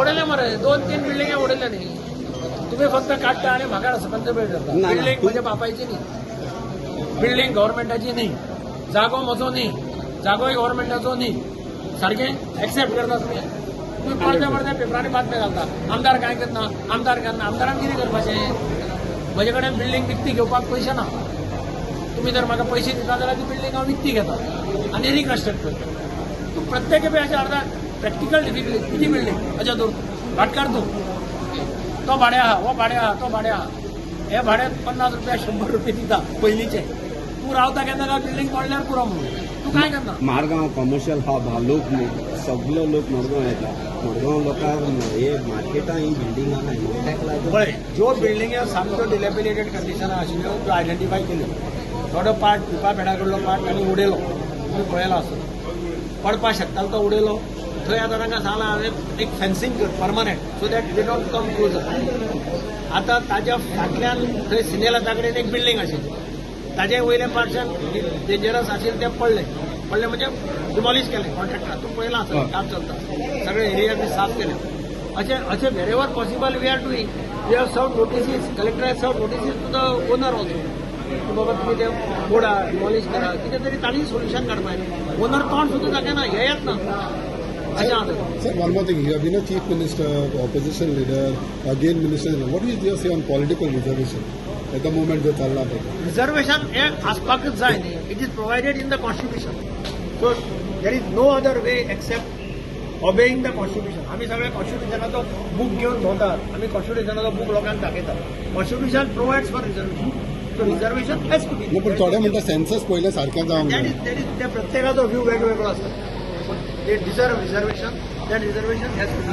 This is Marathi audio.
उडले मरे 2-3 बिल्डिंग उडल्या नाही. तुम्ही फक्त काढता आणि म्हाका सकंत वेळ करता. बिल्डिंग म्हणजे बापायची नाही, बिल्डिंग गव्हर्नमेंटाची नाही, जागो म्हजो न्ही, जागोय गव्हर्नमेंटाचो न्ही. सारखे एक्सेप्ट करता तुम्ही. तुम्ही पडत्या पेपरांनी बातम्या घालता. आमदार काय करना, आमदार करना. आमदारान कितें करपाचें? म्हजे कडेन बिल्डिंग विकती घेवपाक पयशे ना. तुम्ही जर म्हाका पयशे दिता जाल्यार ती बिल्डिंग हांव विकती घेता आनी रिकन्स्ट्रक्ट करता. तू प्रत्येक खेपे अशें अर्धा प्रॅक्टिकल डिफिकल्टी. किती बिल्डिंग अशें तूं भाटकार तूं तो भाडे आहा, हो भाडे आहा, तो भाडे आहा. हे भाड्यात 50 रुपया 100 रुपये दिता पयलींचे. तू रावता केन्ना काय बिल्डिंग पडल्यार पुरो म्हणून तू काय करना. मारगांव कमर्शियल हब हा लोक सगळो लोक मडगांव येता. मडगांव लोकांक हे मार्केटां ही बिल्डिंगां नाही. पळय ज्यो बिल्डिंग्यो सामक्यो डिलॅपिडेटेड कंडिशनां आशिल्ल्यो त्यो आयडेंटिफाय केल्यो. थोडो पार्ट पिपा पेडा कडलो पार्ट आनी उडयलो. तुम्ही पळयलो आसत. पडपाक शकतालो तो उडयलो. थंय आतां तांकां सांगलां हांवें एक फेन्सिंग कर permanent so that they don't come closer. आतां ताज्या फाटल्यान थंय सिनेलाचा कडेन एक बिल्डिंग आशिल्ली. ताजे वयल्या पार्टच्यान डेंजरस आशिल्लें तें पडलें म्हणजे डिमॉलिश केलें कॉन्ट्रॅक्टर. तूं पळयलां आसत काम चलता. सगळे एरिया बी साफ केले. अशें wherever possible we are doing. We have serve notices. Collector has serve notices to the owner also की बाबा तुम्ही ते मोडा डिमॉलिश करा. कितें तरी तांणी सोल्युशन काडपाक जाय. ओनर तोंड सुद्दां दाखयना. हे येत ना. Sir, one more thing. You have been a chief minister, opposition leader, again minister. What is your say on political reservation at the moment with Allah? Reservation हे आसपाकच जाय न्ही. It is provided in the constitution. So there is no other way except obeying the constitution. आम्ही सगळे कॉन्स्टिट्यूशनाचो बुक घेऊन भोंवतात. आम्ही कॉन्स्टिट्यूशनाचो बुक लोकांक दाखयतात. Constitution provides for reservation. So reservation has to be. पण थोडे म्हणटा सेन्सस पयले सारकें जावंक जाय. त्या प्रत्येकाचो व्ह्यू वेगवेगळो आसता. They deserve reservation. That reservation has to be.